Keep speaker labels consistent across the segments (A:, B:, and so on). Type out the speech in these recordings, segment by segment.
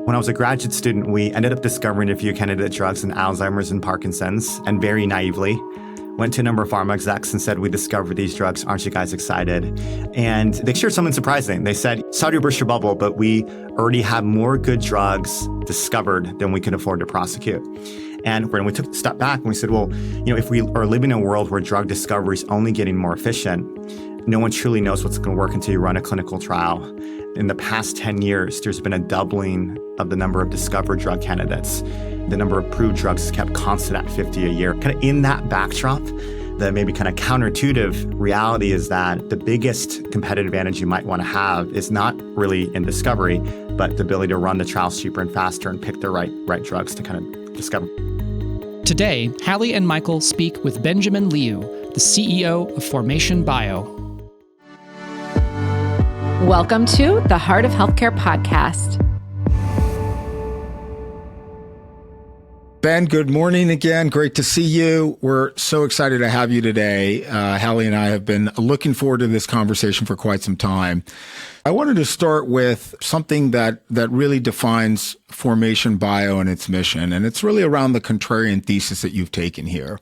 A: When I was a graduate student, we ended up discovering a few candidate drugs in Alzheimer's and Parkinson's, and very naively went to a number of pharma execs and said, we discovered these drugs. Aren't you guys excited? And they shared something surprising. They said, sorry to burst your bubble, but we already have more good drugs discovered than we can afford to prosecute. And when we took a step back and we said, well, if we are living in a world where drug discovery is only getting more efficient, no one truly knows what's going to work until you run a clinical trial. In the past 10 years, there's been a doubling of the number of discovered drug candidates. The number of approved drugs has kept constant at 50 a year. Kind of in that backdrop, the maybe kind of counterintuitive reality is that the biggest competitive advantage you might want to have is not really in discovery, but the ability to run the trials cheaper and faster and pick the right drugs to kind of discover.
B: Today, Hallie and Michael speak with Benjamin Liu, the CEO of Formation Bio.
C: Welcome to the Heart of Healthcare podcast.
D: Ben, good morning again. Great to see you. We're so excited to have you today. Hallie and I have been looking forward to this conversation for quite some time. I wanted to start with something that really defines Formation Bio and its mission, and it's really around the contrarian thesis that you've taken here.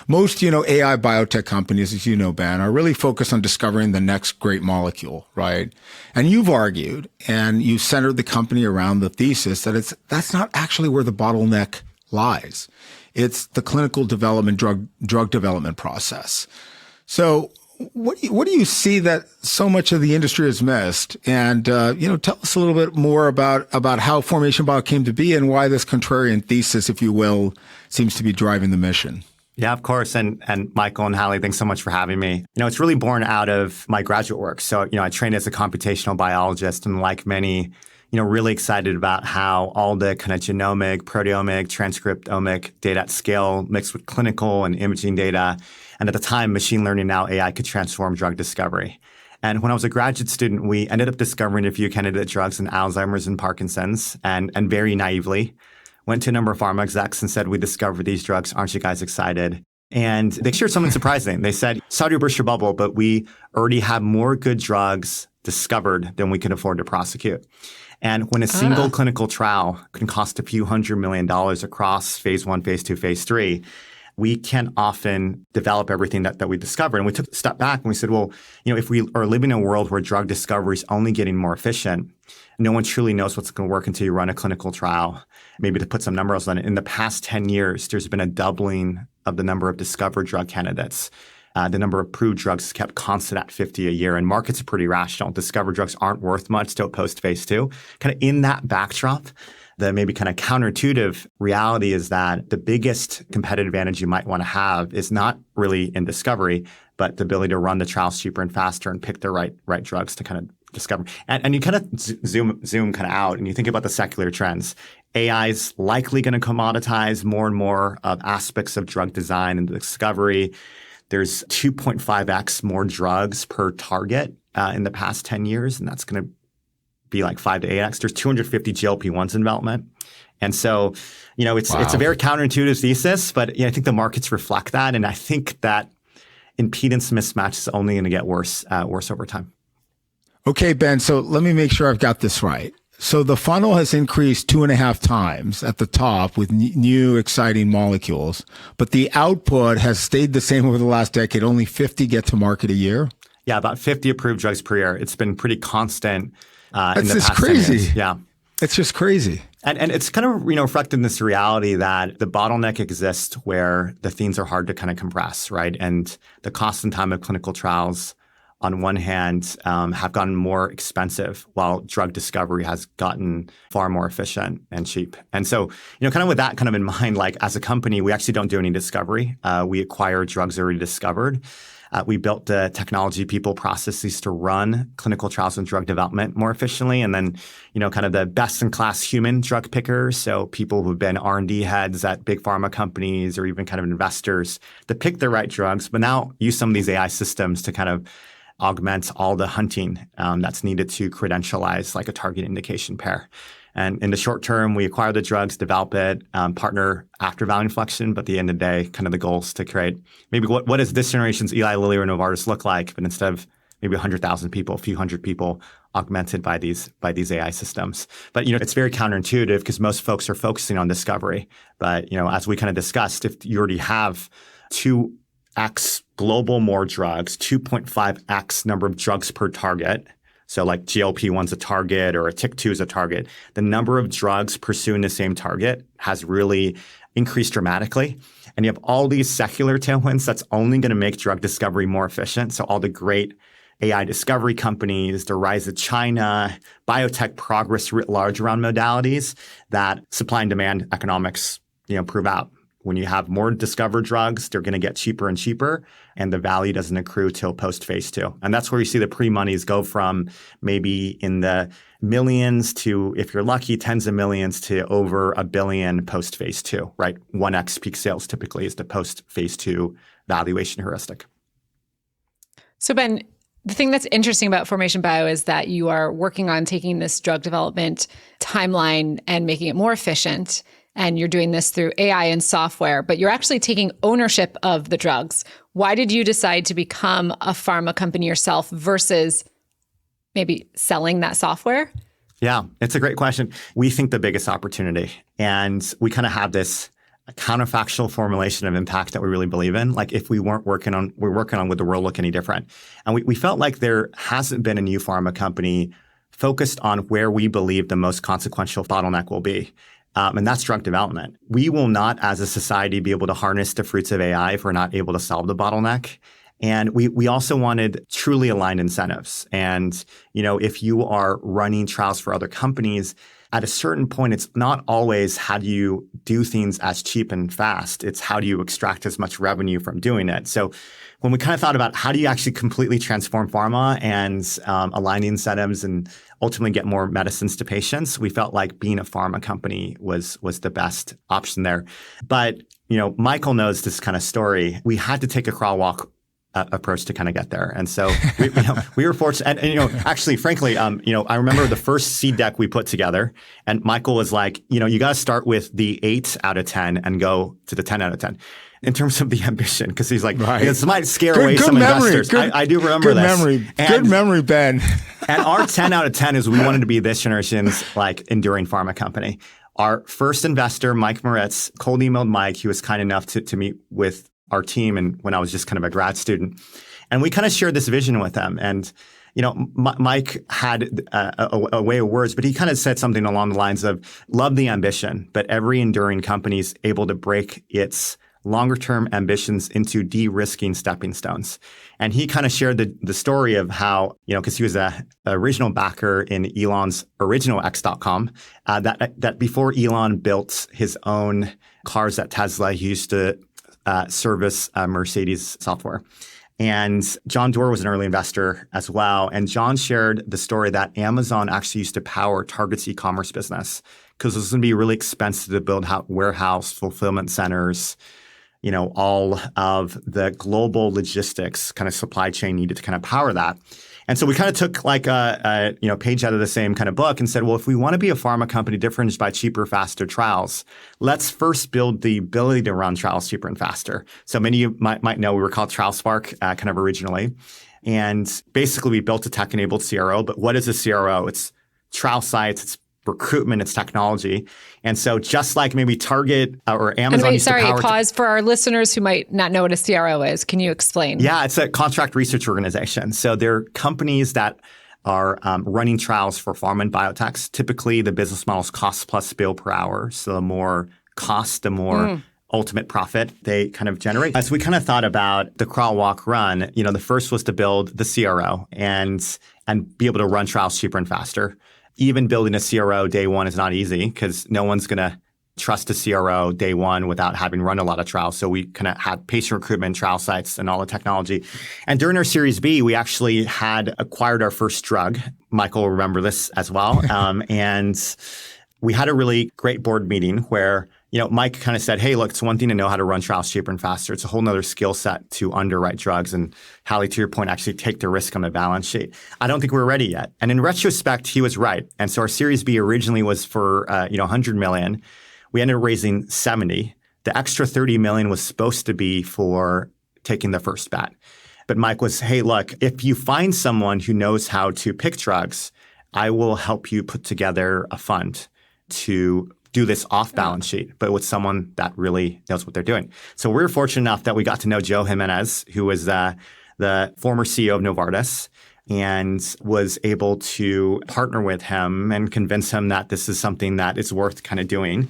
D: Most, AI biotech companies, as you know, Ben, are really focused on discovering the next great molecule, right? And you've argued, and you centered the company around the thesis that that's not actually where the bottleneck lies. It's the clinical development, drug development process. So what do you see that so much of the industry has missed? And, tell us a little bit more about how Formation Bio came to be and why this contrarian thesis, if you will, seems to be driving the mission.
A: Yeah, of course. And Michael and Hallie, thanks so much for having me. It's really born out of my graduate work. So, I trained as a computational biologist, and like many, really excited about how all the kind of genomic, proteomic, transcriptomic data at scale mixed with clinical and imaging data. And at the time, machine learning, now AI, could transform drug discovery. And when I was a graduate student, we ended up discovering a few candidate drugs in Alzheimer's and Parkinson's, and very naively went to a number of pharma execs and said, we discovered these drugs. Aren't you guys excited? And they shared something surprising. They said, sorry to burst your bubble, but we already have more good drugs discovered than we can afford to prosecute. And when a single clinical trial can cost a few $100 million across phase 1, phase 2, phase 3, we can often develop everything that we discovered. And we took a step back and we said, well, if we are living in a world where drug discovery is only getting more efficient, no one truly knows what's going to work until you run a clinical trial. Maybe to put some numbers on it, in the past 10 years, there's been a doubling of the number of discovered drug candidates. The number of approved drugs has kept constant at 50 a year, and markets are pretty rational. Discovered drugs aren't worth much till post phase 2. Kind of in that backdrop, the maybe kind of counterintuitive reality is that the biggest competitive advantage you might want to have is not really in discovery, but the ability to run the trials cheaper and faster and pick the right drugs to kind of discover. And you kind of zoom kind of out and you think about the secular trends. AI is likely going to commoditize more and more of aspects of drug design and discovery. There's 2.5x more drugs per target in the past 10 years, and that's going to be like 5 to 8x. There's 250 GLP-1s in development. And so, it's a very counterintuitive thesis, but I think the markets reflect that. And I think that impedance mismatch is only going to get worse over time.
D: Okay, Ben, so let me make sure I've got this right. So the funnel has increased 2.5 times at the top with new exciting molecules, but the output has stayed the same over the last decade. Only 50 get to market a year?
A: Yeah, about 50 approved drugs per year. It's been pretty constant
D: That's
A: in the
D: just
A: past
D: crazy.
A: 10 years. Yeah.
D: It's just crazy.
A: And it's kind of, reflected in this reality that the bottleneck exists where the themes are hard to kind of compress, right? And the cost and time of clinical trials, on one hand, have gotten more expensive while drug discovery has gotten far more efficient and cheap. And so, kind of with that kind of in mind, like as a company, we actually don't do any discovery. We acquire drugs already discovered. We built the technology, people, processes to run clinical trials and drug development more efficiently. And then, kind of the best-in-class human drug pickers, so people who've been R&D heads at big pharma companies or even kind of investors to pick the right drugs, but now use some of these AI systems to kind of augment all the hunting that's needed to credentialize like a target indication pair. And in the short term, we acquire the drugs, develop it, partner after value inflection. But at the end of the day, kind of the goal is to create maybe what does this generation's Eli Lilly or Novartis look like? But instead of maybe 100,000 people, a few hundred people, augmented by these AI systems. But it's very counterintuitive because most folks are focusing on discovery. But as we kind of discussed, if you already have 2x global more drugs, 2.5x number of drugs per target. So like GLP-1's a target or a TYK2 is a target. The number of drugs pursuing the same target has really increased dramatically. And you have all these secular tailwinds that's only going to make drug discovery more efficient. So all the great AI discovery companies, the rise of China, biotech progress writ large around modalities, that supply and demand economics, prove out. When you have more discovered drugs, they're going to get cheaper and cheaper, and the value doesn't accrue till post-phase 2. And that's where you see the pre-monies go from maybe in the millions to, if you're lucky, tens of millions to over $1 billion post-phase 2, right? 1x peak sales typically is the post-phase 2 valuation heuristic.
C: So Ben, the thing that's interesting about Formation Bio is that you are working on taking this drug development timeline and making it more efficient. And you're doing this through AI and software, but you're actually taking ownership of the drugs. Why did you decide to become a pharma company yourself versus maybe selling that software?
A: Yeah, it's a great question. We think the biggest opportunity, and we kind of have this counterfactual formulation of impact that we really believe in. Like if we're working on would the world look any different? And we felt like there hasn't been a new pharma company focused on where we believe the most consequential bottleneck will be. And that's drug development. We will not, as a society, be able to harness the fruits of AI if we're not able to solve the bottleneck. And we also wanted truly aligned incentives. And, if you are running trials for other companies, at a certain point, it's not always how do you do things as cheap and fast. It's how do you extract as much revenue from doing it. So when we kind of thought about how do you actually completely transform pharma and align the incentives and ultimately get more medicines to patients, we felt like being a pharma company was the best option there. But, Michael knows this kind of story. We had to take a crawl walk approach to kind of get there. And so we were fortunate. And actually, frankly, I remember the first seed deck we put together, and Michael was like, you got to start with the 8 out of 10 and go to the 10 out of 10. In terms of the ambition, because he's like, this might scare away some investors. I do remember this.
D: Good memory, Ben.
A: And our 10 out of 10 is we wanted to be this generation's enduring pharma company. Our first investor, Mike Moritz, cold emailed Mike. He was kind enough to meet with our team, and when I was just kind of a grad student, and we kind of shared this vision with them. And Mike had a way of words, but he kind of said something along the lines of, "Love the ambition, but every enduring company is able to break its longer-term ambitions into de-risking stepping stones." And he kind of shared the story of how, because he was a original backer in Elon's original X.com, that before Elon built his own cars at Tesla, he used to service Mercedes software. And John Doerr was an early investor as well. And John shared the story that Amazon actually used to power Target's e-commerce business because it was going to be really expensive to build warehouse fulfillment centers, all of the global logistics kind of supply chain needed to kind of power that. And so we kind of took like a page out of the same kind of book and said, well, if we want to be a pharma company differentiated by cheaper, faster trials, let's first build the ability to run trials cheaper and faster. So many of you might know we were called TrialSpark kind of originally. And basically we built a tech-enabled CRO. But what is a CRO? It's trial sites, it's recruitment, it's technology. And so just like maybe Target or Amazon
C: pause for our listeners who might not know what a CRO is. Can you explain?
A: Yeah, it's a contract research organization. So they're companies that are running trials for pharma and biotechs. Typically, the business model is cost plus bill per hour. So the more cost, the more ultimate profit they kind of generate. As we kind of thought about the crawl, walk, run, the first was to build the CRO and be able to run trials cheaper and faster. Even building a CRO day one is not easy because no one's going to trust a CRO day one without having run a lot of trials. So we kind of had patient recruitment, trial sites, and all the technology. And during our Series B, we actually had acquired our first drug. Michael will remember this as well. And we had a really great board meeting where Mike kind of said, hey, look, it's one thing to know how to run trials cheaper and faster. It's a whole nother skill set to underwrite drugs. And Hallie, to your point, actually take the risk on the balance sheet. I don't think we're ready yet. And in retrospect, he was right. And so our Series B originally was for, $100 million. We ended up raising 70. The extra 30 million was supposed to be for taking the first bet. But Mike was, hey, look, if you find someone who knows how to pick drugs, I will help you put together a fund to do this off balance sheet, but with someone that really knows what they're doing. So we're fortunate enough that we got to know Joe Jimenez, who was the former CEO of Novartis, and was able to partner with him and convince him that this is something that is worth kind of doing.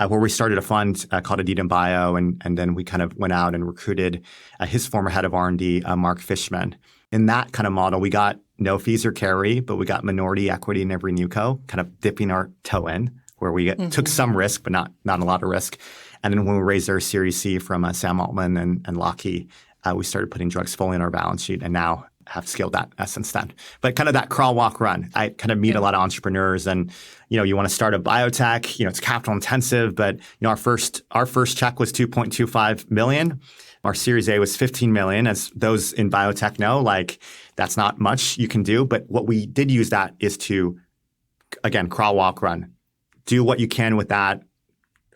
A: Where we started a fund called Aditum Bio, and then we kind of went out and recruited his former head of R&D, Mark Fishman. In that kind of model, we got no fees or carry, but we got minority equity in every newco, kind of dipping our toe in, where we took some risk, but not a lot of risk. And then when we raised our Series C from Sam Altman and Lockheed, we started putting drugs fully on our balance sheet, and now have scaled that since then. But kind of that crawl, walk, run. I kind of meet a lot of entrepreneurs, and you want to start a biotech. It's capital intensive, but our first check was $2.25 million. Our Series A was $15 million. As those in biotech know, that's not much you can do. But what we did use that is to, again, crawl, walk, run. Do what you can with that.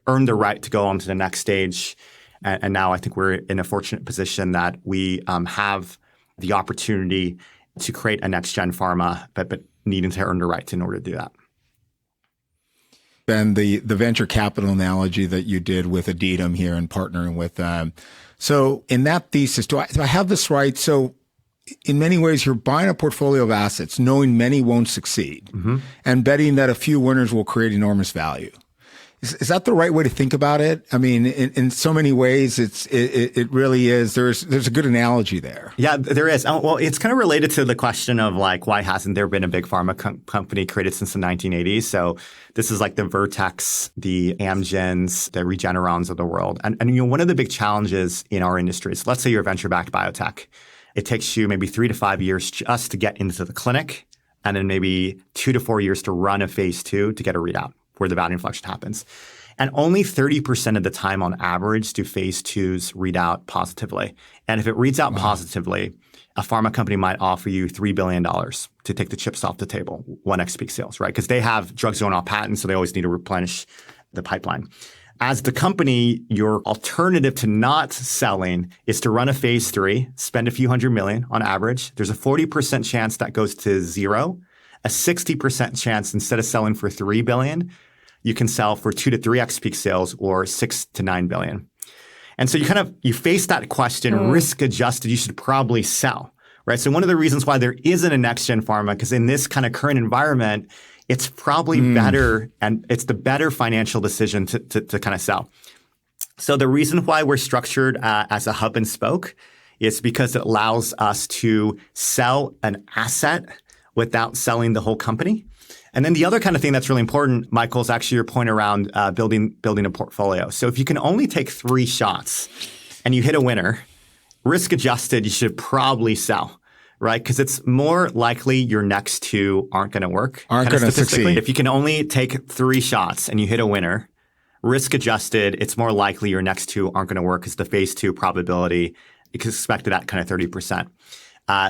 A: Earn the right to go on to the next stage. And now I think we're in a fortunate position that we have the opportunity to create a next-gen pharma, but needing to earn the right in order to do that.
D: Ben, the venture capital analogy that you did with Aditum here and partnering with them. So in that thesis, do I have this right? So in many ways, you're buying a portfolio of assets, knowing many won't succeed, and betting that a few winners will create enormous value. Is that the right way to think about it? I mean, in so many ways, it really is. There's a good analogy there.
A: Yeah, there is. Well, it's kind of related to the question of why hasn't there been a big pharma company created since the 1980s? So this is like the Vertex, the Amgens, the Regenerons of the world. And one of the big challenges in our industry is, let's say you're a venture-backed biotech. It takes you maybe 3 to 5 years just to get into the clinic, and then maybe 2 to 4 years to run a phase 2 to get a readout, where the value inflection happens. And only 30% of the time on average do phase 2s read out positively. And if it reads out positively, a pharma company might offer you $3 billion to take the chips off the table, 1x peak sales, right? Because they have drugs going off patent, so they always need to replenish the pipeline. As the company, your alternative to not selling is to run a phase 3, spend a few $100 million on average. There's a 40% chance that goes to zero, a 60% chance instead of selling for $3 billion, you can sell for 2 to 3x peak sales or 6 to 9 billion. And so you face that question, risk adjusted, you should probably sell, right? So one of the reasons why there isn't a next gen pharma, because in this kind of current environment, it's probably better, and it's the better financial decision to kind of sell. So the reason why we're structured as a hub and spoke is because it allows us to sell an asset without selling the whole company. And then the other kind of thing that's really important, Michael, is actually your point around building a portfolio. So if you can only take 3 shots and you hit a winner, risk adjusted, you should probably sell, right? Because it's more likely your next 2 aren't going to work.
D: Aren't going to succeed.
A: If you can only take 3 shots and you hit a winner, risk adjusted, it's more likely your next 2 aren't going to work because the phase 2 probability is expected at kind of 30%.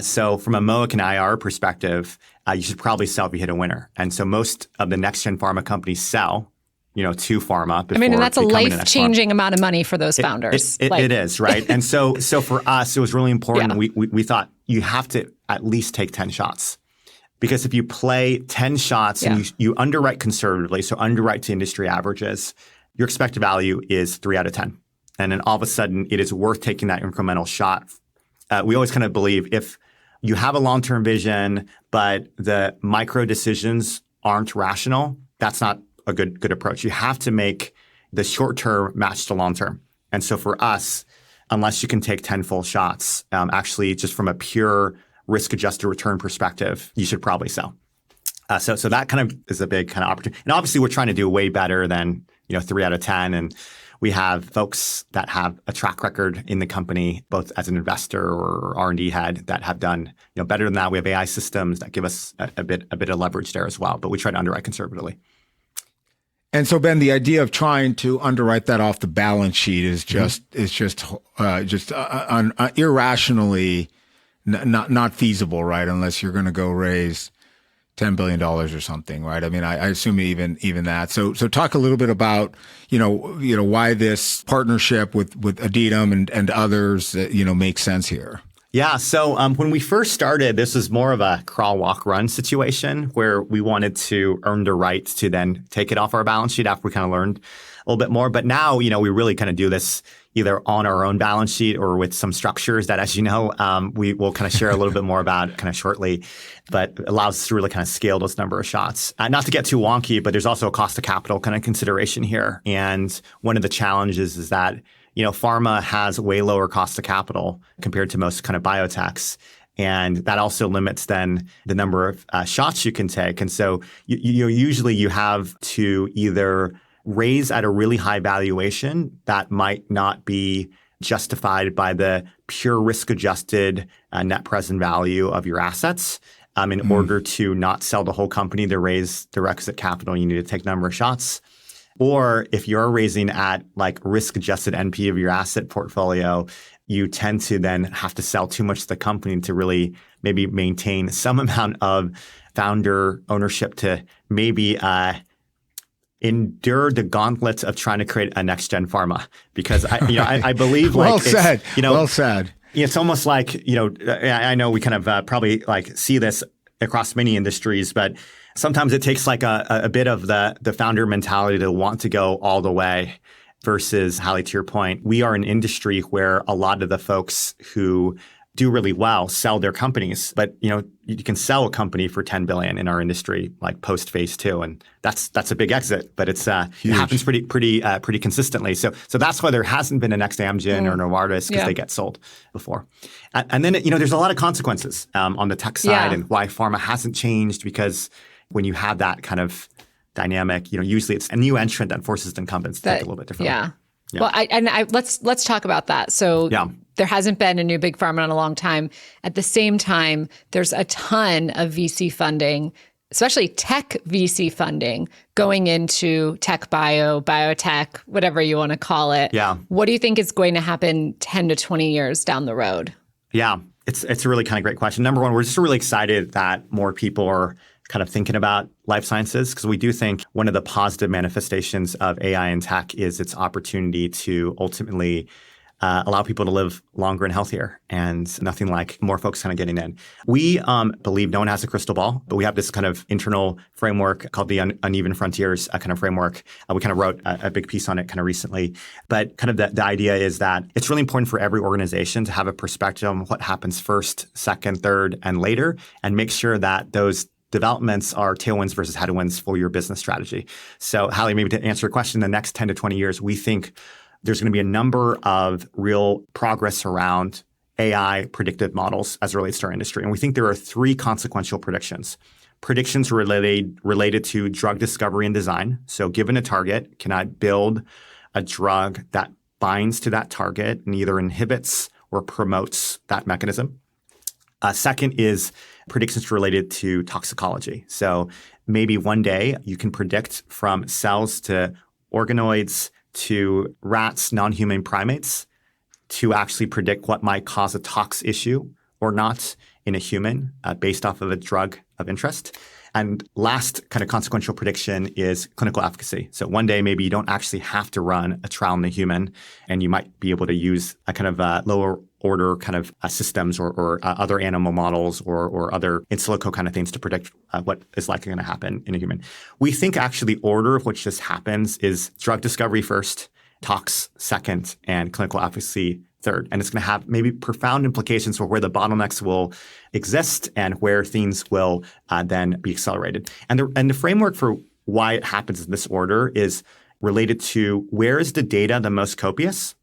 A: So from a MOIC and IR perspective, you should probably sell if you hit a winner. And so most of the next-gen pharma companies sell, to pharma before
C: and that's a
A: becoming
C: life-changing amount of money for those founders.
A: It is, right? And so for us, it was really important. Yeah. We thought you have to at least take 10 shots. Because if you play 10 shots and you underwrite conservatively, so underwrite to industry averages, your expected value is 3 out of 10. And then all of a sudden, it is worth taking that incremental shot. We always kind of believe if you have a long-term vision, but the micro decisions aren't rational, that's not a good approach. You have to make the short-term match the long-term. And so for us, unless you can take 10 full shots, actually just from a pure risk-adjusted return perspective, you should probably sell. So that kind of is a big kind of opportunity. And obviously, we're trying to do way better than 3 out of 10. And we have folks that have a track record in the company, both as an investor or R&D head, that have done better than that. We have AI systems that give us a bit of leverage there as well, but we try to underwrite conservatively.
D: And so, Ben, the idea of trying to underwrite that off the balance sheet is just irrationally not feasible, right? Unless you're going to go raise $10 billion or something, right? I mean, I assume even that. So talk a little bit about, why this partnership with Aditum and others, makes sense here.
A: Yeah. So when we first started, this was more of a crawl, walk, run situation where we wanted to earn the right to then take it off our balance sheet after we kind of learned a little bit more. But now, we really kind of do this either on our own balance sheet or with some structures that, as you know, we will kind of share a little bit more about kind of shortly, but allows us to really kind of scale those number of shots. Not to get too wonky, but there's also a cost of capital kind of consideration here. And one of the challenges is that pharma has way lower cost of capital compared to most kind of biotechs. And that also limits then the number of shots you can take. And so usually you have to either raise at a really high valuation that might not be justified by the pure risk-adjusted net present value of your assets. In order to not sell the whole company to raise the requisite capital, you need to take a number of shots. Or if you're raising at like risk-adjusted NP of your asset portfolio, you tend to then have to sell too much to the company to really maybe maintain some amount of founder ownership to maybe endure the gauntlet of trying to create a next-gen pharma. Because I believe like
D: well said. Well said.
A: It's almost like I know we kind of probably like see this across many industries, but sometimes it takes like a bit of the founder mentality to want to go all the way versus, Hallie, to your point, we are an industry where a lot of the folks who do really well sell their companies. But, you can sell a company for $10 billion in our industry, like post phase 2. And that's a big exit, but it happens pretty consistently. So that's why there hasn't been a next Amgen or Novartis because they get sold before. And then, there's a lot of consequences on the tech side and why pharma hasn't changed because when you have that kind of dynamic, usually it's a new entrant that forces the incumbents to think a little bit differently.
C: Yeah. Well, let's talk about that. So there hasn't been a new big pharma in a long time. At the same time, there's a ton of VC funding, especially tech VC funding, going into tech bio, biotech, whatever you want to call it.
A: Yeah.
C: What do you think is going to happen 10 to 20 years down the road?
A: Yeah, it's a really kind of great question. Number one, we're just really excited that more people are kind of thinking about life sciences because we do think one of the positive manifestations of AI and tech is its opportunity to ultimately allow people to live longer and healthier, and nothing like more folks kind of getting in. We believe no one has a crystal ball, but we have this kind of internal framework called the Uneven Frontiers kind of framework. We kind of wrote a big piece on it kind of recently. But kind of the idea is that it's really important for every organization to have a perspective on what happens first, second, third, and later, and make sure that those developments are tailwinds versus headwinds for your business strategy. So, Hallie, maybe to answer your question, in the next 10 to 20 years, we think there's going to be a number of real progress around AI predictive models as it relates to our industry. And we think there are 3 consequential predictions. Predictions related to drug discovery and design. So given a target, can I build a drug that binds to that target and either inhibits or promotes that mechanism? Second is predictions related to toxicology. So maybe one day you can predict from cells to organoids to rats, non-human primates, to actually predict what might cause a tox issue or not in a human based off of a drug of interest. And last kind of consequential prediction is clinical efficacy. So one day maybe you don't actually have to run a trial in a human, and you might be able to use a kind of lower order kind of systems or other animal models or other in silico kind of things to predict what is likely going to happen in a human. We think actually the order of which this happens is drug discovery first, tox second, and clinical efficacy third. And it's going to have maybe profound implications for where the bottlenecks will exist and where things will then be accelerated. And the framework for why it happens in this order is related to where is the data the most copious,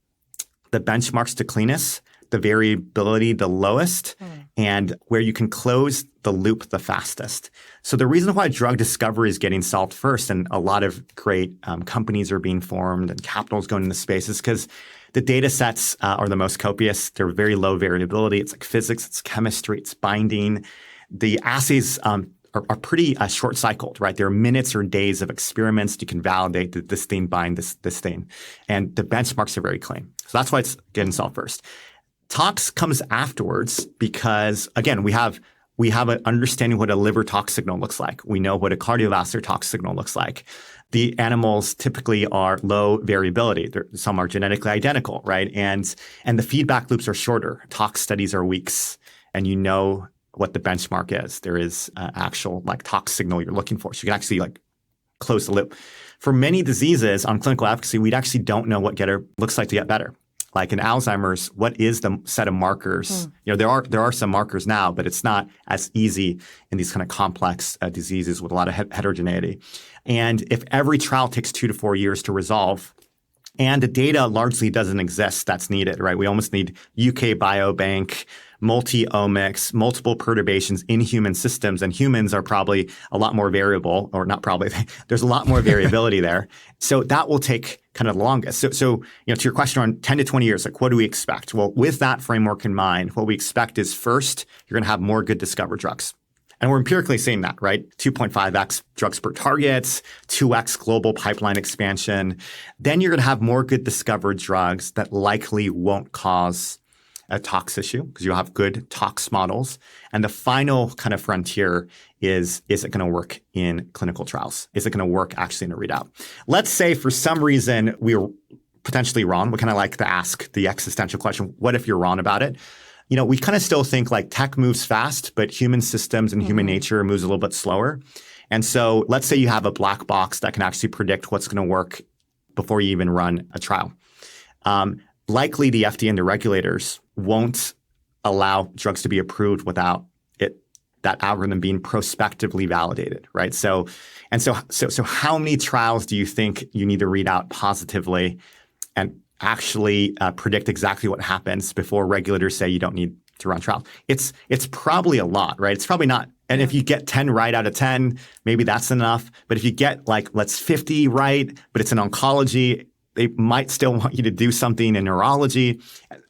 A: the benchmarks the cleanest, the variability the lowest, and where you can close the loop the fastest. So the reason why drug discovery is getting solved first, and a lot of great companies are being formed and capital is going into space, is because the data sets are the most copious. They're very low variability. It's like physics, it's chemistry, it's binding. The assays are pretty short-cycled, right? There are minutes or days of experiments. You can validate that this thing binds this thing. And the benchmarks are very clean. So that's why it's getting solved first. Tox comes afterwards because, again, we have an understanding what a liver tox signal looks like. We know what a cardiovascular tox signal looks like. the animals typically are low variability. Some are genetically identical, right? And the feedback loops are shorter. Tox studies are weeks, and you know what the benchmark is. There is actual like tox signal you're looking for. So you can actually like close the loop. For many diseases on clinical efficacy, we actually don't know what looks like to get better. Like in Alzheimer's, what is the set of markers? There are some markers now, but it's not as easy in these kind of complex diseases with a lot of heterogeneity. And if every trial takes 2 to 4 years to resolve, and the data largely doesn't exist that's needed, right? We almost need UK Biobank, multi-omics, multiple perturbations in human systems, and humans are probably a lot more variable, or not probably, there's a lot more variability there. So that will take kind of the longest. So to your question on 10 to 20 years, like what do we expect? Well, with that framework in mind, what we expect is first, you're going to have more good discovered drugs. And we're empirically seeing that, right? 2.5x drugs per target, 2x global pipeline expansion. Then you're going to have more good discovered drugs that likely won't cause a tox issue because you'll have good tox models. And the final kind of frontier is it going to work in clinical trials? Is it going to work actually in a readout? Let's say for some reason we were potentially wrong. We kind of like to ask the existential question, what if you're wrong about it? We kind of still think like tech moves fast, but human systems and human nature moves a little bit slower. And so let's say you have a black box that can actually predict what's going to work before you even run a trial. Likely the FDA and the regulators won't allow drugs to be approved without that algorithm being prospectively validated, right? So how many trials do you think you need to read out positively and actually predict exactly what happens before regulators say you don't need to run trials? It's probably a lot, right? It's probably not. And if you get 10 right out of 10, maybe that's enough. But if you get let's 50 right, but it's in oncology, they might still want you to do something in neurology.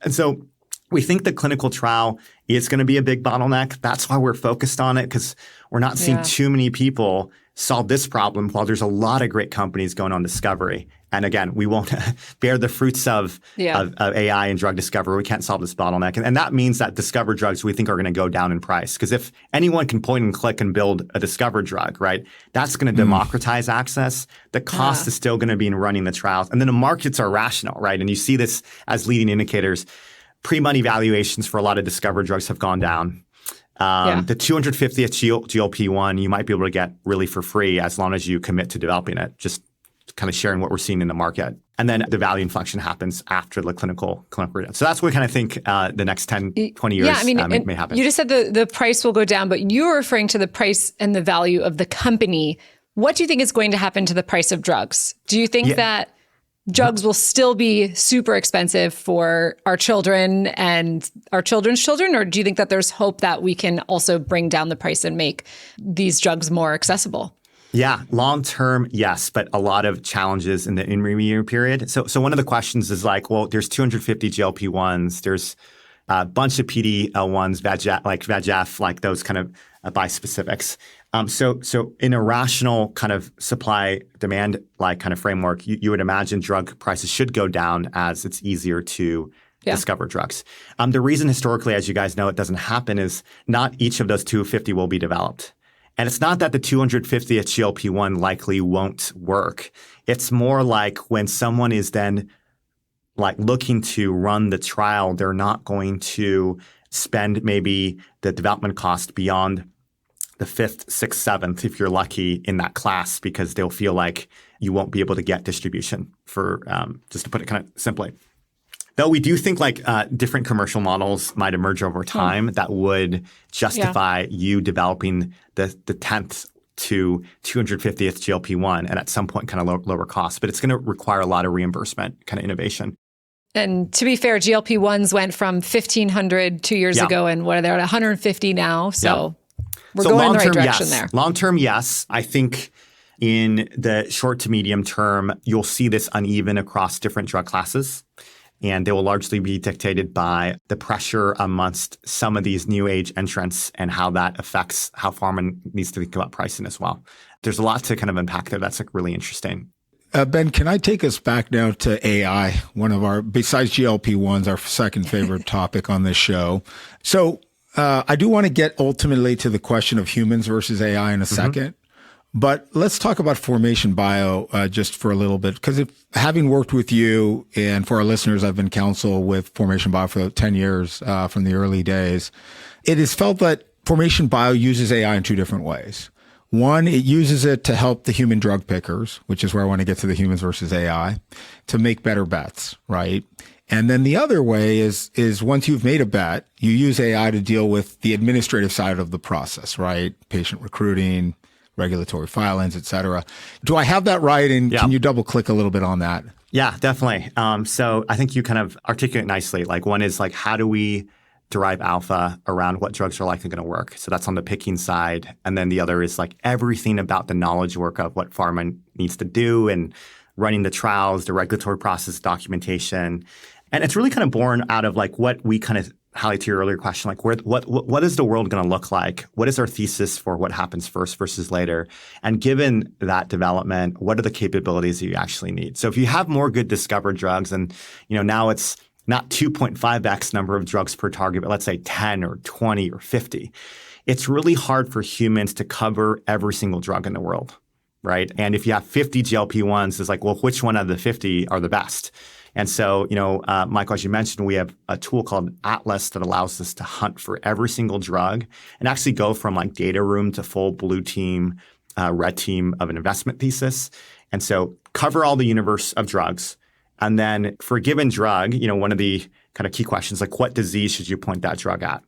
A: And so we think the clinical trial is going to be a big bottleneck. That's why we're focused on it, because we're not seeing too many people solve this problem while there's a lot of great companies going on discovery. And again, we won't bear the fruits of AI and drug discovery. We can't solve this bottleneck. And that means that discovered drugs we think are going to go down in price. Because if anyone can point and click and build a discovered drug, right, that's going to democratize access. The cost is still going to be in running the trials. And then the markets are rational, right? And you see this as leading indicators. Pre-money valuations for a lot of discovered drugs have gone down. The 250th GLP-1 you might be able to get really for free as long as you commit to developing it, just kind of sharing what we're seeing in the market. And then the value inflection happens after the clinical readout. So that's what we kind of think the next 10, 20 years may happen.
C: You just said the price will go down, but you're referring to the price and the value of the company. What do you think is going to happen to the price of drugs? Do you think that drugs will still be super expensive for our children and our children's children? Or do you think that there's hope that we can also bring down the price and make these drugs more accessible?
A: Yeah, long term, yes, but a lot of challenges in the intermediate period. So one of the questions is well, there's 250 GLP-1s, there's a bunch of PD-L1s, VEGF, those kind of bispecifics. So in a rational kind of supply demand kind of framework, you would imagine drug prices should go down as it's easier to discover drugs. The reason historically, as you guys know, it doesn't happen is not each of those 250 will be developed. And it's not that the 250th GLP-1 likely won't work. It's more like when someone is then looking to run the trial, they're not going to spend maybe the development cost beyond the 5th, 6th, 7th, if you're lucky in that class, because they'll feel like you won't be able to get distribution for, just to put it kind of simply. Though we do think different commercial models might emerge over time that would justify you developing the 10th to 250th GLP-1 and at some point kind of lower costs. But it's going to require a lot of reimbursement kind of innovation.
C: And to be fair, GLP-1s went from 1,500 2 years ago, and what are they at 150 now? So we're going in the right direction there.
A: Long term, yes. I think in the short to medium term, you'll see this uneven across different drug classes. And they will largely be dictated by the pressure amongst some of these new age entrants and how that affects how pharma needs to think about pricing as well. There's a lot to kind of unpack there. That's really interesting.
D: Ben, can I take us back now to AI, one of our, besides GLP-1s, our second favorite topic on this show. So I do want to get ultimately to the question of humans versus AI in a second. But let's talk about Formation Bio just for a little bit, because having worked with you, and for our listeners, I've been counsel with Formation Bio for 10 years from the early days. It is felt that Formation Bio uses AI in two different ways. One, it uses it to help the human drug pickers, which is where I want to get to the humans versus AI, to make better bets, right? And then the other way is once you've made a bet, you use AI to deal with the administrative side of the process, right? Patient recruiting, regulatory filings, et cetera. Do I have that right? And can you double click a little bit on that?
A: Yeah, definitely. So I think you kind of articulate nicely. Like one is like, how do we derive alpha around what drugs are likely going to work? So that's on the picking side. And then the other is like everything about the knowledge work of what pharma needs to do and running the trials, the regulatory process, documentation. And it's really kind of born out of like what we kind of highlight to your earlier question, like what is the world going to look like? What is our thesis for what happens first versus later? And given that development, what are the capabilities that you actually need? So if you have more good discovered drugs, and now it's not 2.5x number of drugs per target, but let's say 10 or 20 or 50, it's really hard for humans to cover every single drug in the world, right? And if you have 50 GLP-1s, it's like, well, which one out of the 50 are the best? And so, Michael, as you mentioned, we have a tool called Atlas that allows us to hunt for every single drug and actually go from like data room to full blue team, red team of an investment thesis. And so cover all the universe of drugs. And then for a given drug, one of the kind of key questions, like what disease should you point that drug at?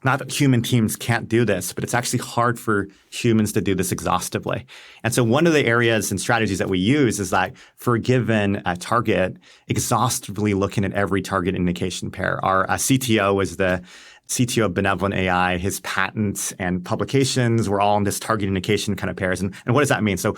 A: Not that human teams can't do this, but it's actually hard for humans to do this exhaustively. And so one of the areas and strategies that we use is that for a given target, exhaustively looking at every target indication pair. Our CTO is the CTO of Benevolent AI. His patents and publications were all in this target indication kind of pairs. And what does that mean? So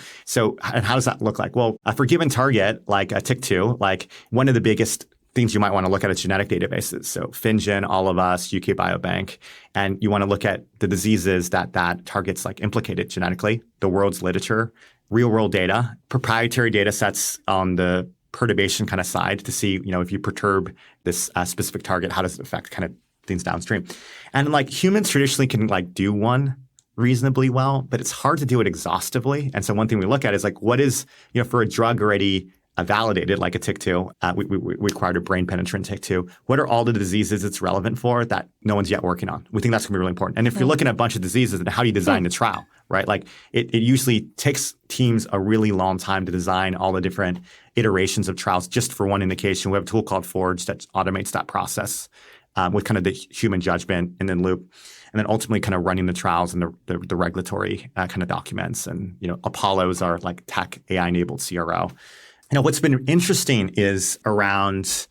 A: and how does that look like? Well, for a given target, like a TYK2, like one of the biggest things you might want to look at is genetic databases. So FinGen, All of Us, UK Biobank, and you want to look at the diseases that targets like implicated genetically, the world's literature, real world data, proprietary data sets on the perturbation kind of side to see, if you perturb this specific target, how does it affect kind of things downstream? And like humans traditionally can like do one reasonably well, but it's hard to do it exhaustively. And so one thing we look at is like, what is, for a drug already validated like a TYK2, we required a brain penetrant TYK2. What are all the diseases it's relevant for that no one's yet working on? We think that's going to be really important. And if you're looking at a bunch of diseases, then how do you design the trial, right? Like it usually takes teams a really long time to design all the different iterations of trials just for one indication. We have a tool called Forge that automates that process with kind of the human judgment in the loop. And then ultimately kind of running the trials and the regulatory kind of documents. And, Apollo is our like tech AI-enabled CRO. What's been interesting is around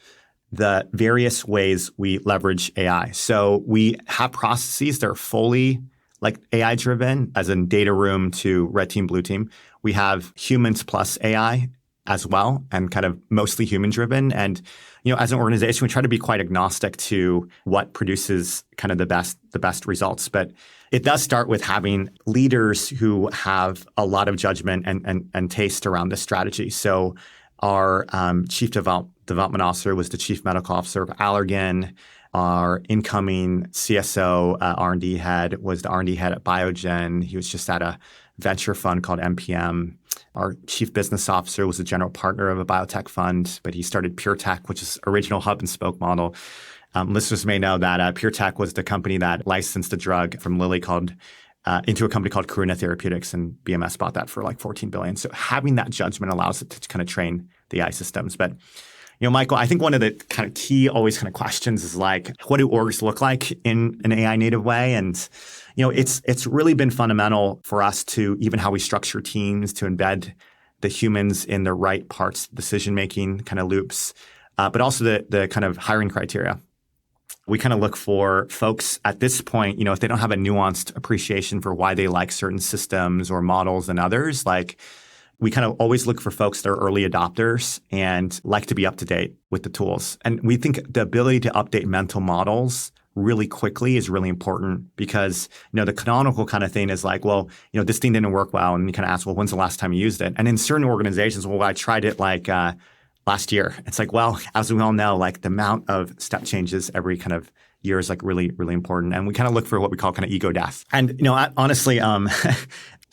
A: the various ways we leverage AI. So we have processes that are fully like AI driven, as in data room to red team, blue team. We have humans plus AI as well, and kind of mostly human driven. And, as an organization, we try to be quite agnostic to what produces kind of the best results. But it does start with having leaders who have a lot of judgment and taste around this strategy. So our chief development officer was the chief medical officer of Allergan. Our incoming CSO R&D head was the R&D head at Biogen. He was just at a venture fund called MPM. Our chief business officer was a general partner of a biotech fund, but he started PureTech, which is original hub and spoke model. Listeners may know that PureTech was the company that licensed a drug from Lilly into a company called Karuna Therapeutics, and BMS bought that for like $14 billion. So having that judgment allows it to kind of train the AI systems. But, Michael, I think one of the kind of key always kind of questions is like, what do orgs look like in an AI native way? And, it's really been fundamental for us to even how we structure teams to embed the humans in the right parts, decision-making kind of loops, but also the kind of hiring criteria. We kind of look for folks at this point, if they don't have a nuanced appreciation for why they like certain systems or models than others, like we kind of always look for folks that are early adopters and like to be up to date with the tools. And we think the ability to update mental models really quickly is really important because, the canonical kind of thing is like, well, this thing didn't work well. And you kind of ask, well, when's the last time you used it? And in certain organizations, well, I tried it like last year. It's like, well, as we all know, like the amount of step changes every kind of year is like really, really important. And we kind of look for what we call kind of ego death. And, honestly,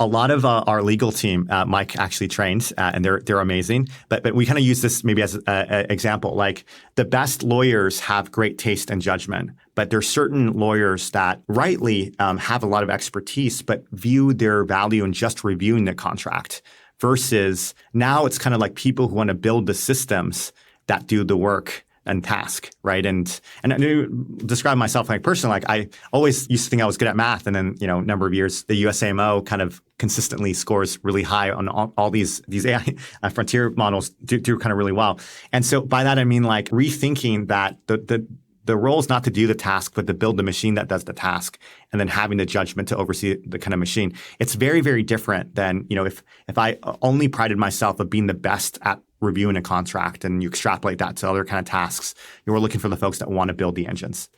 A: A lot of our legal team, Mike actually trains, and they're amazing. But we kind of use this maybe as an example. Like the best lawyers have great taste and judgment, but there's certain lawyers that rightly have a lot of expertise, but view their value in just reviewing the contract. Versus now it's kind of like people who want to build the systems that do the work and task, right? And I describe myself like personally, like I always used to think I was good at math, and then a number of years the USAMO kind of consistently scores really high on all these AI frontier models do kind of really well. And so by that I mean like rethinking that the role is not to do the task, but to build the machine that does the task, and then having the judgment to oversee the kind of machine. It's very, very different than if I only prided myself of being the best at reviewing a contract, and you extrapolate that to other kind of tasks. You were looking for the folks that want to build the engines.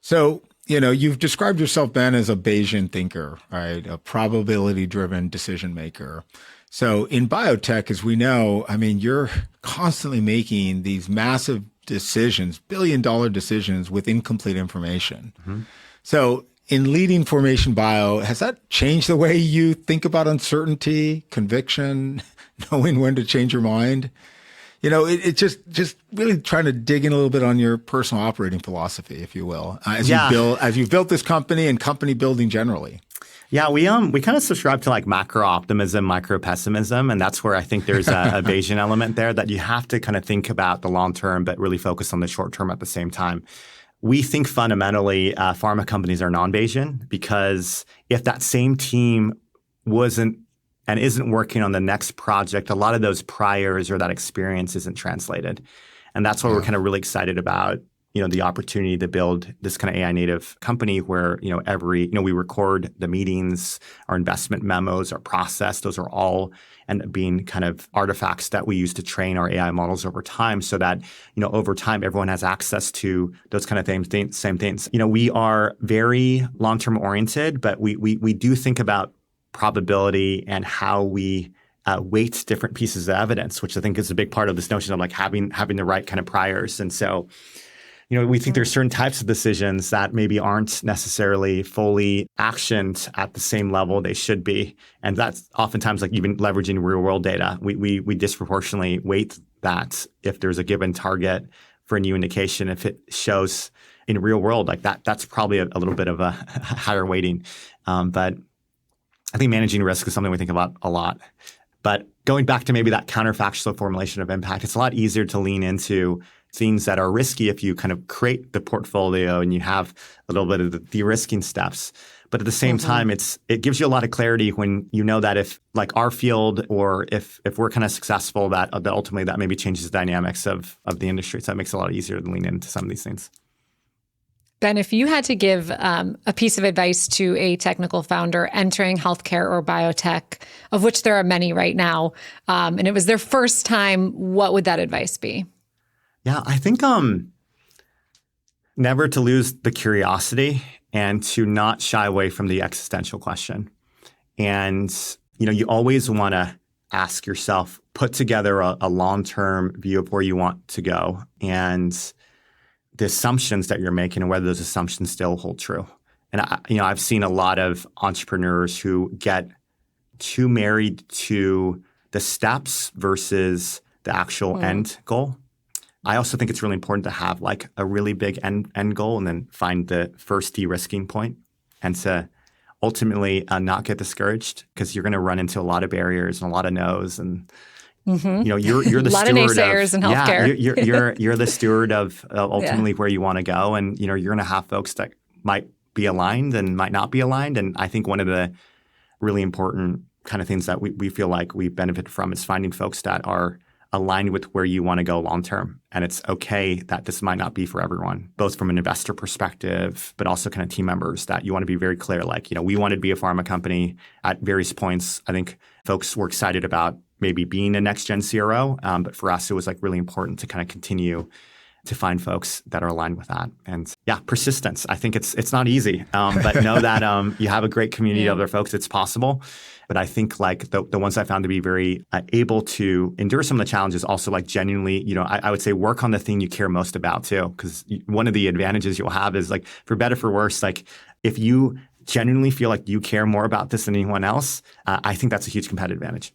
D: So, you've described yourself, Ben, as a Bayesian thinker, right? A probability-driven decision maker. So in biotech, as we know, I mean, you're constantly making these massive decisions, billion-dollar decisions with incomplete information. Mm-hmm. So in leading Formation Bio, has that changed the way you think about uncertainty, conviction, knowing when to change your mind? It just really trying to dig in a little bit on your personal operating philosophy, if you will, as you've built this company and company building generally.
A: Yeah, we kind of subscribe to like macro optimism, micro pessimism, and that's where I think there's a Bayesian element there that you have to kind of think about the long term, but really focus on the short term at the same time. We think fundamentally pharma companies are non-Bayesian, because if that same team wasn't and isn't working on the next project, a lot of those priors or that experience isn't translated. And that's why we're kind of really excited about, the opportunity to build this kind of AI native company where, we record the meetings, our investment memos, our process, those are all end up being kind of artifacts that we use to train our AI models over time, so that, over time, everyone has access to those kind of same things. We are very long-term oriented, but we do think about probability and how we weight different pieces of evidence, which I think is a big part of this notion of like having the right kind of priors. And so, we think there's certain types of decisions that maybe aren't necessarily fully actioned at the same level they should be. And that's oftentimes like even leveraging real world data. We disproportionately weight that if there's a given target for a new indication, if it shows in real world like that's probably a little bit of a higher weighting. But I think managing risk is something we think about a lot. But going back to maybe that counterfactual formulation of impact, it's a lot easier to lean into things that are risky if you kind of create the portfolio and you have a little bit of the de-risking steps. But at the same time, it gives you a lot of clarity when you know that if like our field or if we're kind of successful, that ultimately that maybe changes the dynamics of the industry. So that makes it a lot easier to lean into some of these things.
C: Ben, if you had to give a piece of advice to a technical founder entering healthcare or biotech, of which there are many right now, and it was their first time, what would that advice be?
A: Yeah, I think never to lose the curiosity and to not shy away from the existential question. And, you always want to ask yourself, put together a long-term view of where you want to go and the assumptions that you're making and whether those assumptions still hold true. And, I've seen a lot of entrepreneurs who get too married to the steps versus the actual end goal. I also think it's really important to have like a really big end goal and then find the first de-risking point, and to ultimately not get discouraged, because you're going to run into a lot of barriers and a lot of no's, and you're the
C: a lot
A: steward
C: of naysayers in healthcare.
A: You're the steward of ultimately where you want to go, and you're going to have folks that might be aligned and might not be aligned. And I think one of the really important kind of things that we feel like we benefit from is finding folks that are aligned with where you want to go long term. And it's okay that this might not be for everyone, both from an investor perspective, but also kind of team members, that you want to be very clear, like, we wanted to be a pharma company at various points. I think folks were excited about maybe being a next gen CRO. But for us, it was like really important to kind of continue to find folks that are aligned with that. And yeah, persistence. I think it's not easy, but know that you have a great community of other folks. It's possible. But I think like the ones I found to be very able to endure some of the challenges, also like genuinely, I would say work on the thing you care most about too. Because one of the advantages you'll have is like, for better for worse, like if you genuinely feel like you care more about this than anyone else, I think that's a huge competitive advantage.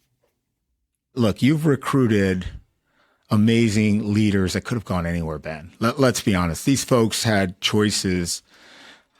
D: Look, you've recruited amazing leaders that could have gone anywhere, Ben. Let's be honest. These folks had choices.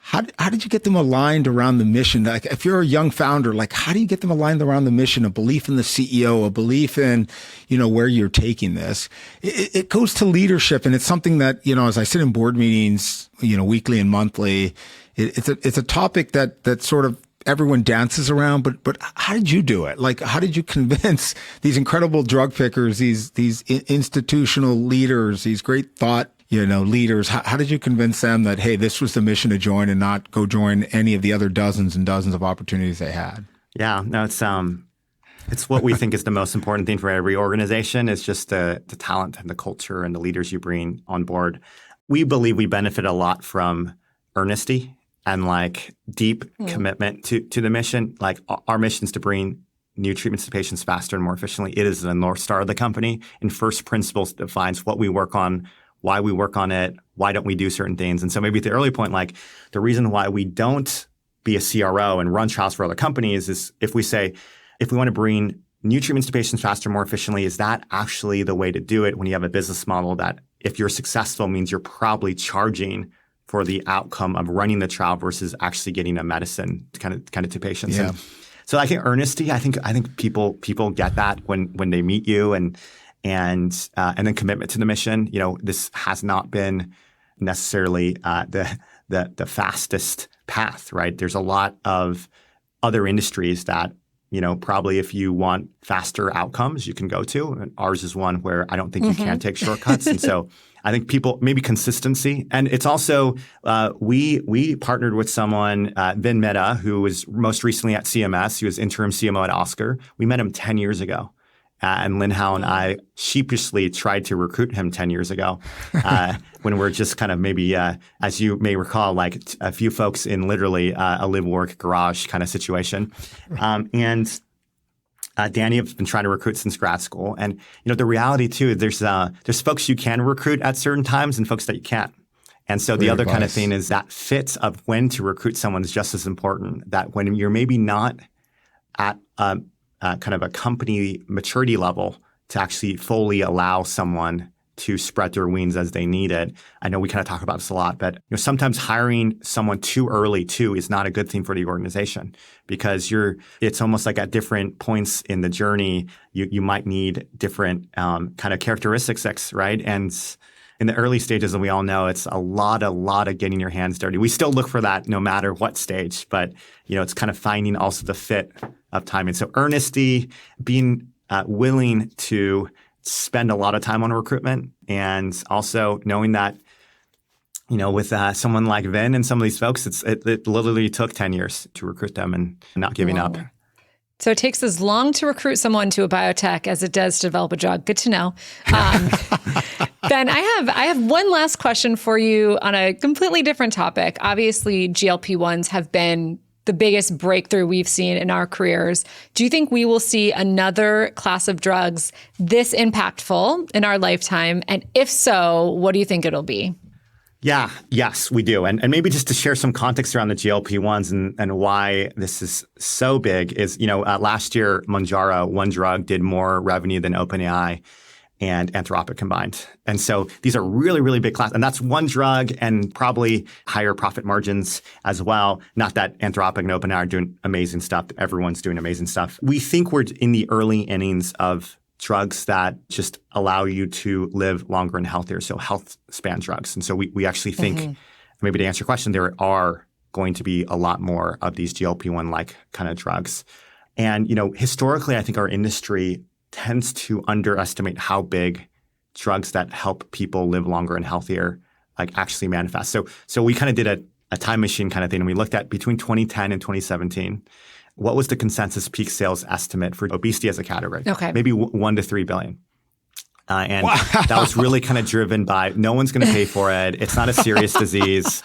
D: How did you get them aligned around the mission? Like, if you're a young founder, like, how do you get them aligned around the mission, a belief in the CEO, a belief in, where you're taking this? It goes to leadership. And it's something that, as I sit in board meetings, weekly and monthly, it's a topic that sort of everyone dances around, but how did you do it? Like, how did you convince these incredible drug pickers, these institutional leaders, these great thought, leaders? How did you convince them that, hey, this was the mission to join and not go join any of the other dozens and dozens of opportunities they had?
A: Yeah, no, it's what we think is the most important thing for every organization is just the talent and the culture and the leaders you bring on board. We believe we benefit a lot from earnesty and like deep commitment to the mission. Like our mission is to bring new treatments to patients faster and more efficiently. It is the North Star of the company. And first principles defines what we work on, why we work on it, why don't we do certain things. And so maybe at the early point, like the reason why we don't be a CRO and run trials for other companies is if we want to bring new treatments to patients faster, more efficiently, is that actually the way to do it when you have a business model that if you're successful means you're probably charging for the outcome of running the trial versus actually getting a medicine kind of to patients.
D: Yeah.
A: And so I think earnesty, I think people get that when they meet you and then commitment to the mission. This has not been necessarily the fastest path, right? There's a lot of other industries that probably if you want faster outcomes, you can go to. And ours is one where I don't think you can take shortcuts. And so I think people, maybe consistency. And it's also, we partnered with someone, Vin Mehta, who was most recently at CMS. He was interim CMO at Oscar. We met him 10 years ago. And Lin Hao and I sheepishly tried to recruit him 10 years ago when we're just kind of maybe, as you may recall, like a few folks in literally a live-work garage kind of situation. And Danny has been trying to recruit since grad school. And, the reality too, there's folks you can recruit at certain times and folks that you can't. And so the other kind of thing is that fit of when to recruit someone is just as important, that when you're maybe not at kind of a company maturity level to actually fully allow someone to spread their wings as they need it. I know we kind of talk about this a lot, but sometimes hiring someone too early too is not a good thing for the organization because it's almost like at different points in the journey, you might need different kind of characteristics, right? And in the early stages, and we all know it's a lot of getting your hands dirty. We still look for that no matter what stage, but it's kind of finding also the fit of timing. So earnesty, being willing to spend a lot of time on recruitment, and also knowing that with someone like Vin and some of these folks, it literally took 10 years to recruit them and not giving up.
C: So it takes as long to recruit someone to a biotech as it does to develop a drug. Good to know. Ben, I have one last question for you on a completely different topic. Obviously, GLP-1s have been the biggest breakthrough we've seen in our careers. Do you think we will see another class of drugs this impactful in our lifetime? And if so, what do you think it'll be?
A: Yeah, yes, we do. And maybe just to share some context around the GLP-1s and why this is so big is, last year, Mounjaro, one drug, did more revenue than OpenAI and Anthropic combined. And so these are really, really big class. And that's one drug and probably higher profit margins as well. Not that Anthropic and OpenAI are doing amazing stuff. Everyone's doing amazing stuff. We think we're in the early innings of drugs that just allow you to live longer and healthier. So health span drugs. And so we actually think, maybe to answer your question, there are going to be a lot more of these GLP-1-like kind of drugs. And, historically, I think our industry tends to underestimate how big drugs that help people live longer and healthier actually manifest. So we kind of did a time machine kind of thing. And we looked at between 2010 and 2017, what was the consensus peak sales estimate for obesity as a category?
C: Okay.
A: Maybe 1 to 3 billion. And that was really kind of driven by no one's going to pay for it. It's not a serious disease.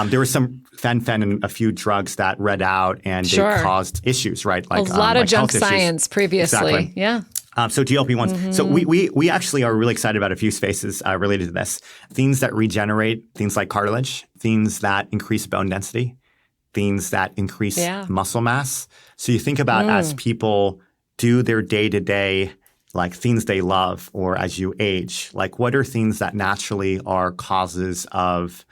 A: There was some fen and a few drugs that read out and they caused issues, right?
C: Like a lot of junk science previously.
A: Exactly.
C: Yeah.
A: So GLP-1s. So we actually are really excited about a few spaces related to this. Things that regenerate, things like cartilage, things that increase bone density, things that increase
C: Yeah.
A: muscle mass. So you think about as people do their day-to-day, like things they love, or as you age, like what are things that naturally are causes of,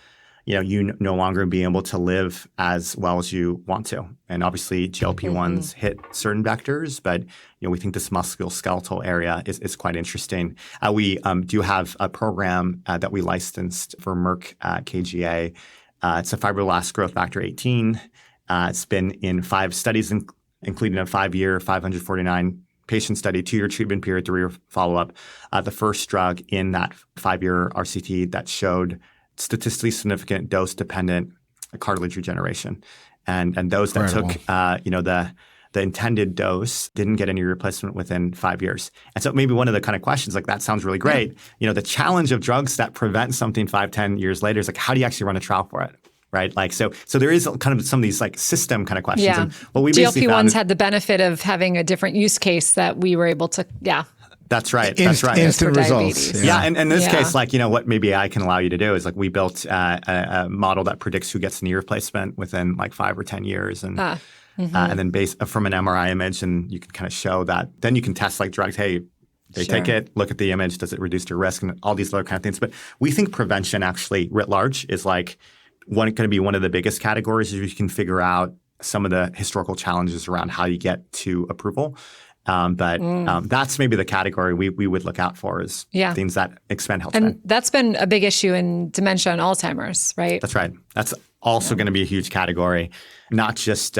A: you no longer being able to live as well as you want to. And obviously GLP-1s hit certain vectors, but we think this musculoskeletal area is quite interesting. We do have a program that we licensed for Merck KGaA. It's a fibroblast growth factor 18. It's been in 5 studies, including a 5-year, 549 patient study, 2-year treatment period, 3-year follow-up. The first drug in that 5-year RCT that showed statistically significant dose-dependent cartilage regeneration. And those that
D: Incredible.
A: took the intended dose didn't get any replacement within 5 years. And so maybe one of the kind of questions, like that sounds really great. The challenge of drugs that prevent something 5, 10 years later is like, how do you actually run a trial for it? Right? Like, so there is kind of some of these like system kind of questions.
C: Yeah.
A: And what we basically found
C: GLP-1s had the benefit of having a different use case that we were able to,
A: That's right. That's right.
D: Instant
C: For
D: results.
C: diabetes.
A: Yeah, and in this
C: Yeah.
A: case, like, what maybe I can allow you to do is like we built a model that predicts who gets knee replacement within like 5 or 10 years. And then based from an MRI image, and you can kind of show that. Then you can test like drugs. Hey, they take it, look at the image. Does it reduce your risk? And all these other kind of things. But we think prevention actually writ large is like going to be one of the biggest categories if you can figure out some of the historical challenges around how you get to approval. But that's maybe the category we would look out for is things that expand health span.
C: And that's been a big issue in dementia and Alzheimer's, right?
A: That's right. That's also going to be a huge category, not just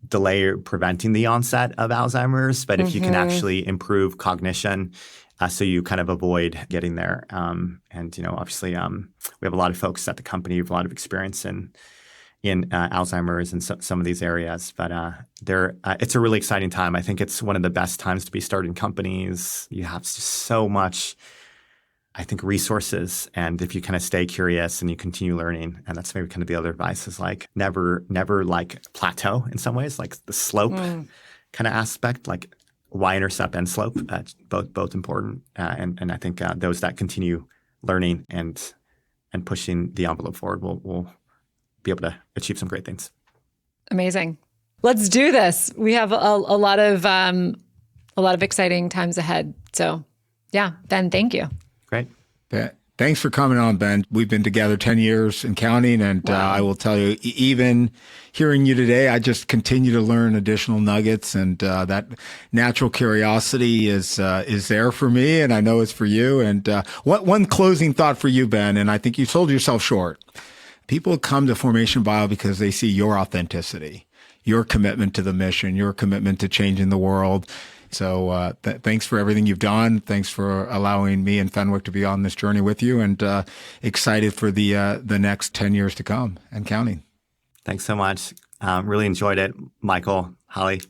A: delay or preventing the onset of Alzheimer's, but if you can actually improve cognition so you kind of avoid getting there. And, obviously we have a lot of folks at the company who have a lot of experience in Alzheimer's and some of these areas. But it's a really exciting time. I think it's one of the best times to be starting companies. You have just so much, I think, resources. And if you kind of stay curious and you continue learning, and that's maybe kind of the other advice is like never like plateau in some ways, like the slope kind of aspect, like y-intercept and slope, both important. And I think those that continue learning and pushing the envelope forward will be able to achieve some great things.
C: Amazing. Let's do this. We have a lot of exciting times ahead. So yeah, Ben, thank you.
A: Great.
D: Thanks for coming on, Ben. We've been together 10 years and counting, and I will tell you, even hearing you today, I just continue to learn additional nuggets, and that natural curiosity is there for me, and I know it's for you. And one closing thought for you, Ben, and I think you sold yourself short. People come to Formation Bio because they see your authenticity, your commitment to the mission, your commitment to changing the world. So thanks for everything you've done. Thanks for allowing me and Fenwick to be on this journey with you, and excited for the next 10 years to come and counting.
A: Thanks so much. Really enjoyed it, Michael, Holly.